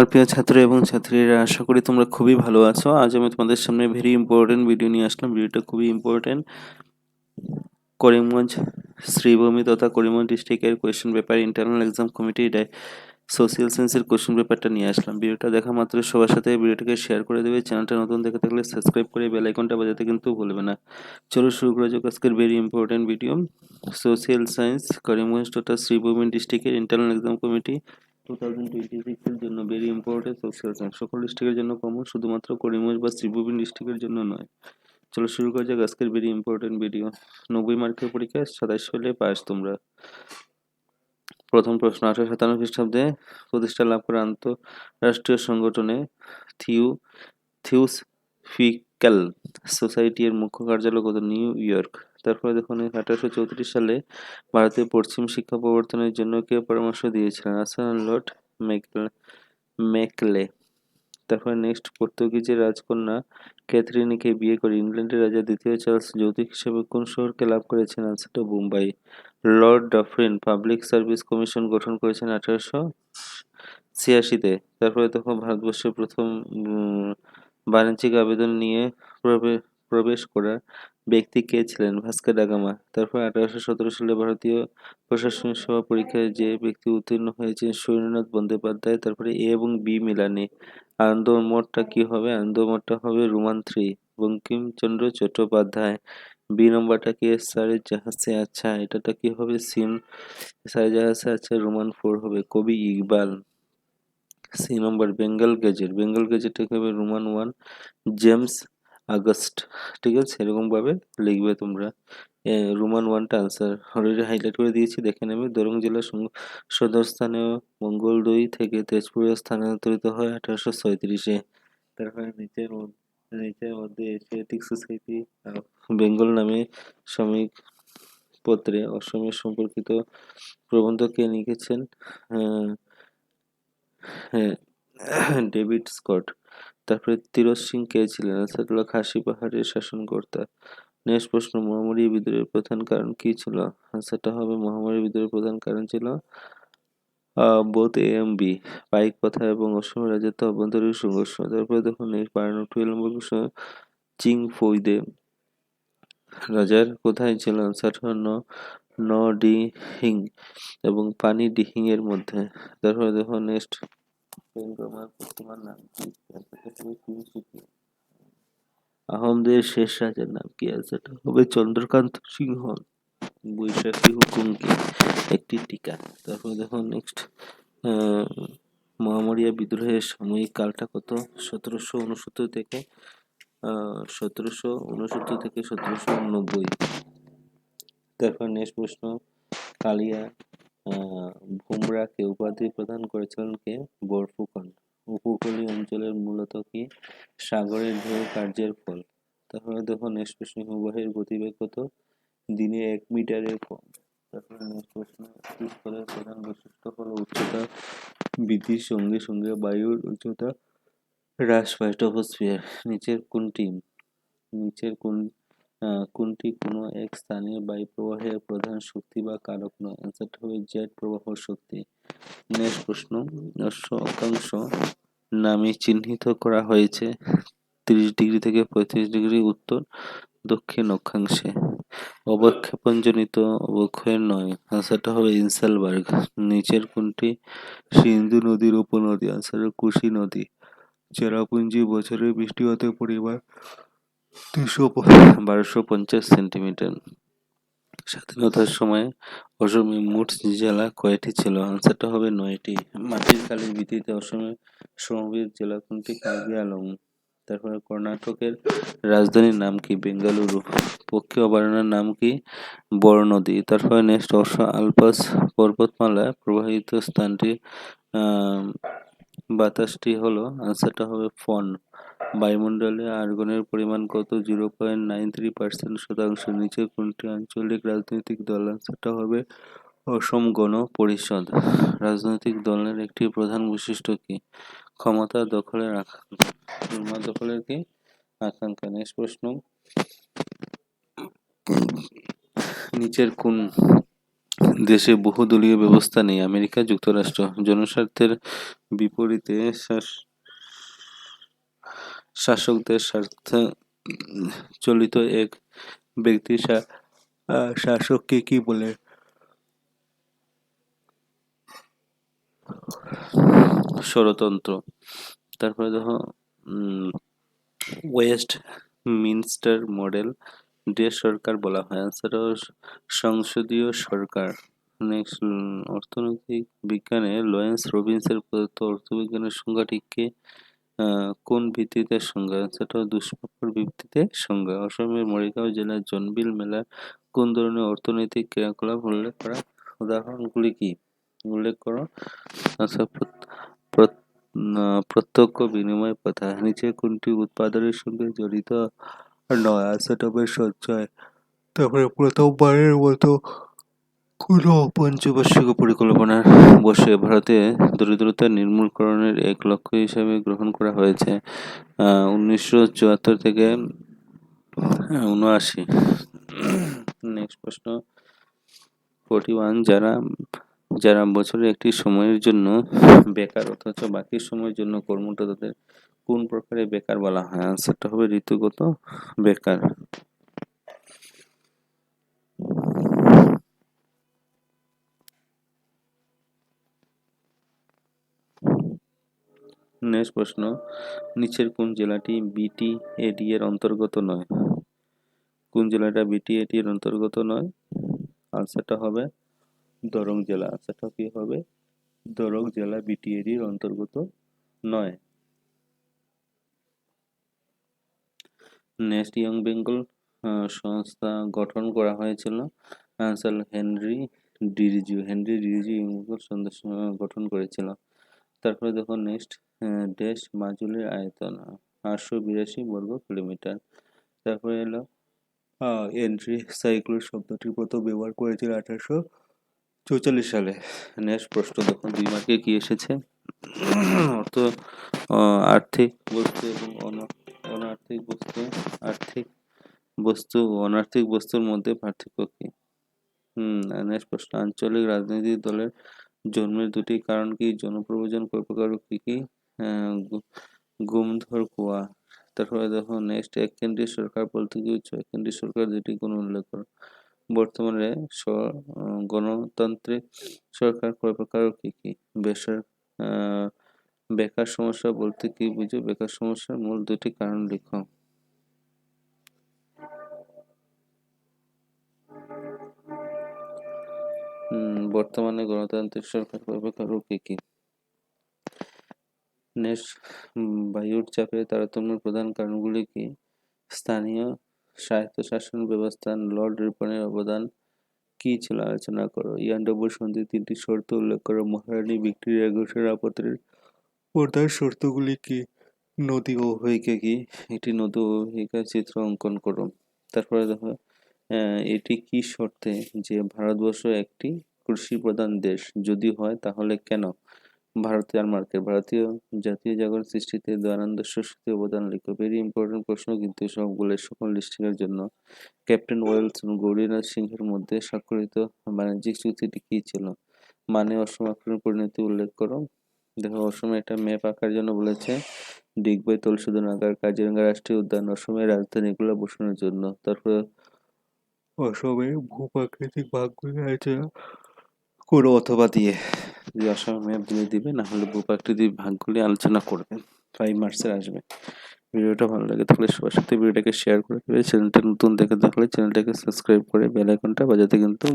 আমার প্রিয় ছাত্র এবং ছাত্রীরা, আশা করি তোমরা খুবই ভালো আছো। আজ আমি তোমাদের সামনে ভেরি ইম্পর্টেন্ট ভিডিও নিয়ে আসলাম। ভিডিওটা খুবই ইম্পর্টেন্ট। করিমগঞ্জ শ্রীভূমি তথা করিমগঞ্জ ডিস্ট্রিক্টের question paper internal exam committee social সায়েন্সের কোয়েশ্চেন পেপারটা নিয়ে আসলাম। ভিডিওটা দেখা মাত্র সবার সাথে ভিডিওটাকে শেয়ার করে দেবে। চ্যানেলটা নতুন দেখে থাকলে সাবস্ক্রাইব করে বেল আইকনটা বাজাতে কিন্তু ভুলবে না। চলো শুরু করা যাক আজকের very important video. Social science Karimganj তথা শ্রীভূমি ডিস্ট্রিক্টের ইন্টারনাল এক্সাম কমিটি 2026 এর জন্য ভেরি ইম্পর্টেন্ট সোশ্যাল সায়েন্স। সকল ডিস্ট্রিক্টের জন্য কমন, শুধুমাত্র করিমগঞ্জ বা শ্রীভূমি ডিস্ট্রিক্টের জন্য নয়। চলো শুরু করা যাক আজকের ভেরি ইম্পর্টেন্ট ভিডিও। 90 মার্কের পরীক্ষায় 27 পেলে পাস তোমরা। প্রথম প্রশ্ন, 1857 খ্রিস্টাব্দে প্রতিষ্ঠা লাভ করা আন্তঃরাষ্ট্রীয় সংগঠনে থিওসফিক্যাল সোসাইটি এর মুখ্য কার্যালয় কত? New York. তারপরে দেখুন 1834 সালে ভারতীয় পশ্চিম শিক্ষা প্রবর্তনের জন্য কে পরামর্শ দিয়েছিলেন? আসান লর্ড মেকলে। তারপরে নেক্সট, পর্তুগিজের রাজকন্যা ক্যাথরিনকে বিয়ে করে ইংল্যান্ডের রাজা দ্বিতীয় চার্লস যৌতুক হিসেবে কোন শহরকে লাভ করেছেন? আনসারটা Bombay. Lord Dufferin public service commission গঠন করেছেন 1886-তে। তারপরে তখন ভারতবর্ষের প্রথম বাণিজ্যিক আবেদন নিয়ে প্রবেশ করা ব্যক্তি কে ছিলেন? Vasco da Gama. তারপর 1817 সালে ভারতীয় প্রশাসনিক সেবা পরীক্ষায় যে ব্যক্তি উত্তীর্ণ হয়েছেন? সুরেন্দ্রনাথ বন্দ্যোপাধ্যায়। তারপরে এ এবং বি মিলানে আনন্দ মোড়টা কি হবে? আনন্দ মোড়টা হবে রোমান 3, বঙ্কিমচন্দ্র চট্টোপাধ্যায়। বি নম্বরটা কি? সারে জাহাঁ সে আচ্ছা, এটাটা কি হবে? সিন সারে জাহাঁ সে আচ্ছা রোমান 4 হবে, কবি ইকবাল। সি নম্বর বেঙ্গল গেজেট। বেঙ্গল গেজেটটা কি হবে? Roman 1, James August. ঠিক আছে, এরকম ভাবে লিখবে তোমরা। রোমান 1টা আনসার অলরেডি হাইলাইট করে দিয়েছি, দেখে নেবে। দরং জেলার সদর স্থানীয় মঙ্গলদৈ থেকে তেজপুরে স্থানান্তরিত হয় 1836-এ। তারপরে নিচের মধ্যে এশিয়াটিক সোসাইটি বেঙ্গল নামে সাময়িক পত্রে অসমের সম্পর্কিত প্রবন্ধ কে লিখেছেন? হ্যাঁ, ডেভিড স্কট। তারপরে তিরোজ সিং কে ছিলেন? আনসার হলো খাসি পাহাড়ের শাসনকর্তা। নেক্সট প্রশ্ন, মহামরী বিদ্রোহের প্রধান কারণ কি ছিল? আনসারটা হবে মহামরী বিদ্রোহের প্রধান কারণ ছিল বোথ এ এম বি, পাইক প্রথা এবং অসমের রাজত্ব অভ্যন্তরীণ সংঘর্ষ। তারপরে দেখুন 12 নম্বর প্রশ্ন, চিং ফৈদে রাজার কোথায় ছিল? আনসার হলো নডিহিং এবং পানি ডিহিং এর মধ্যে। তারপরে দেখুন নেক্সট, বর্তমান নাম কি? আহোমদের শেষ রাজার নাম কি? সেটা হবে চন্দ্রকান্ত সিংহ। বৈশাখী হুকুম কি? একটি টিকা। তারপর দেখো নেক্সট, মহামরিয়া বিদ্রোহের সাময়িক কালটা কত? 1769 থেকে 1790। তারপর নেক্সট প্রশ্ন, কালিয়া ভুমরাকে উপাধি প্রদান করেছিলেন কে? বরফুকন। উপকূলীয় অঞ্চলের মূলত কি? সাগরের ঢেউ কার্যের ফল। তারপরে দেখো নেক্সট প্রশ্ন, হিমবাহের গতিবেগ কত? দিনে 1 মিটারের কম। তারপরে নেক্সট প্রশ্ন, স্থলের প্রধান বৈশিষ্ট্য হলো উচ্চতা বৃদ্ধির সঙ্গে সঙ্গে বায়ুর উচ্চতা হ্রাস পায়, ট্রপোস্ফিয়ার। নিচের কোনটি কোনো এক স্থানীয় বায়ু প্রবাহের প্রধান শক্তি বা কারক নয়? অ্যান্সারটা হবে জেট প্রবাহ শক্তি। নেক্সট প্রশ্ন, অক্ষাংশ নামে চিহ্নিত করা হয়েছে 30 ডিগ্রি থেকে 35 ডিগ্রি উত্তর দক্ষিণ অক্ষাংশে। অবক্ষেপণজনিত অবক্ষয়ের নয়, আনসারটা হবে ইনসেলবার্গ। নিচের কোনটি সিন্ধু নদীর উপনদী? আনসার কুশি নদী। চেরাপুঞ্জি বছরে বৃষ্টিপাতের পরিমাণ 1250 সেন্টিমিটার। স্বাধীনতার সময় অসমে মোট জেলা কয়টি ছিল? আনসারটা হবে 9টি। মাটির কালির ভিত্তিতে অসমের সমবেত জেলা কোনটি? কার্বি আংলং। তারপরে কর্ণাটকের রাজধানীর নাম কি? বেঙ্গালুরু। পক্ষী অভয়ারণ্যের নাম কি? বরনদী। তারপরে নেক্সট, আলপাস পর্বতমালা প্রবাহিত স্থানটি বাতাসটি হলো, আনসারটা হবে ফন। বায়ুমণ্ডলে আর্গনের পরিমাণ কত? 0.93% নিচের কোনটি আঞ্চলিক রাজনৈতিক দল? আনসারটা হবে অসম গণ পরিষদ। রাজনৈতিক দলের একটি প্রধান বৈশিষ্ট্য কি? ক্ষমতা দখলের আকাঙ্ক্ষা। নেক্সট প্রশ্ন, নিচের কোন দেশে বহুদলীয় ব্যবস্থা নেই। আমেরিকা যুক্তরাষ্ট্র জনস্বার্থের বিপরীতে শাসকদের স্বার্থে চলিত এক ব্যক্তি শাসককে কি বলে? ষড়যন্ত্র। তারপরে দেখো ওয়েস্ট মিনস্টার মডেল দেশ সরকার বলা হয়। আনসারটা সংসদীয় সরকার। নেক্সট, অর্থনৈতিক বিজ্ঞানে লরেন্স রবিনসের প্রদত্ত অর্থবিজ্ঞানের সংজ্ঞাটিকে কোন ভিত্তিতে সংজ্ঞা? সেটা দুষ্প্রাপ্যর ভিত্তিতে সংজ্ঞা। অসমের মরিগাঁও জেলার জোনবিল মেলার কোন ধরনের অর্থনৈতিক ক্রিয়াকলাপ উল্লেখ করা? উদাহরণগুলি কি উল্লেখ করো? আচ্ছা, প্রত্যক্ষ বিনিময় প্রথা নিচে কোনটি উৎপাদনের সঙ্গে জড়িত নয়? আনসারটা হবে সঞ্চয়। তারপরে প্রথমবারের মতো কোনো পঞ্চবার্ষিক পরিকল্পনার বসে ভারতে দরিদ্রতা নির্মূলকরণের এক লক্ষ্য হিসাবে গ্রহণ করা হয়েছে 1974 থেকে 79। নেক্সট প্রশ্ন 41, যারা বছরের একটি সময়ের জন্য বেকার অথচ বাকি সময়ের জন্য কর্মরত তাদের কোন প্রকারের বেকার বলা হয়? আনসারটা হবে ঋতুগত বেকার। নেক্সট প্রশ্ন, নিচের কোন জেলাটি বিটিএডি এর অন্তর্গত নয়? কোন জেলাটা বিটিএডি এর অন্তর্গত নয়? আনসারটা হবে দরং জেলা। আনসারটা কি হবে? দরং জেলা বিটিএডি এর অন্তর্গত নয়। নেক্সট, ইয়ং বেঙ্গল সংস্থা গঠন করা হয়েছিল। আনসার হেনরি ডিরিজু। ইয়ং বেঙ্গল সংস্থা গঠন করেছিল। তারপরে দেখো নেক্সট, দেশ মাজুলির আয়তন 882 বর্গ কিলোমিটার। তারপরে এলো এন্ট্রি সাইক্লোন শব্দটি প্রথম ব্যবহার করেছিল 1844 সালে। নেক্সট প্রশ্ন দেখো 2 মার্কে কি এসেছে? অর্থ আর্থিক বস্তু এবং অনার্থিক বস্তুর মধ্যে পার্থক্য কি? নেক্সট প্রশ্ন, আঞ্চলিক রাজনৈতিক দলের জন্মের দুটি কারণ কি? জনপ্রয়োজন প্রকারক কি? গুমধর কুয়া। তারপরে দেখো নেক্সট, এককেন্দ্রীয় সরকার বলতে কি বুঝছো? এককেন্দ্রীয় সরকার দুটি গুণ উল্লেখ করো। বর্তমানে গণতান্ত্রিক সরকার কয় প্রকার কি কি? বেকার সমস্যা বলতে কি বুঝো? বেকার সমস্যার মূল দুটি কারণ লিখো। বর্তমানে গণতান্ত্রিক সরকার কয় প্রকার কি কি? নেক্সট, বায়ুর চাপের তারতম্যের প্রধান কারণগুলি কি? স্থানীয় স্বায়ত্তশাসন ব্যবস্থা। লর্ড রিপনের অবদান কি ছিল আলোচনা করো। ইয়ান্ডাবু সন্ধির 3টি শর্ত উল্লেখ করো। মহারানী ভিক্টোরিয়া ঘোষণাপত্রের প্রধান শর্তগুলি কি? নদী অববাহিকা কি? একটি নদী অববাহিকা চিত্র অঙ্কন করো। তারপরে দেখো এটি কি শর্তে যে ভারতবর্ষ একটি কৃষি প্রধান দেশ? যদি হয় তাহলে কেন? ভারতীয় জাতীয় জাগরণ সৃষ্টিতে দয়ানন্দ সরস্বতী অবদান লিখো। ভেরি ইম্পর্টেন্ট প্রশ্ন কিন্তু সবগুলো সকল ডিস্ট্রিক্টের জন্য। ক্যাপ্টেন ওয়েলস ও গৌরীনাথ সিংহের মধ্যে স্বাক্ষরিত বাণিজ্যিক চুক্তিটি কি ছিল? মানে অসম আক্রমণ পরিণতি উল্লেখ করো। দেখো অসমে একটা ম্যাপ আঁকার জন্য বলেছে। ডিগবই, তলসুদনাগার, কাজিরাঙ্গা রাষ্ট্রীয় উদ্যান অসমের রাজধানী এগুলো বসানোর জন্য। তারপরে অসমে ভূপ্রাকৃতিক ভাগগুলি আছে কোনো অথবা দিয়ে যে অসম ম্যাপ দিয়ে দিবে, না হলে ভূপ্রাকৃতিক ভাগগুলি আলোচনা করবে। 5 মার্কসের আসবে। ভিডিওটা ভালো লাগে তাহলে সবার সাথে ভিডিওটাকে শেয়ার করে দেবে। চ্যানেলটা নতুন দেখে থাকলে চ্যানেলটাকে সাবস্ক্রাইব করে বেল আইকনটা বাজাতে কিন্তু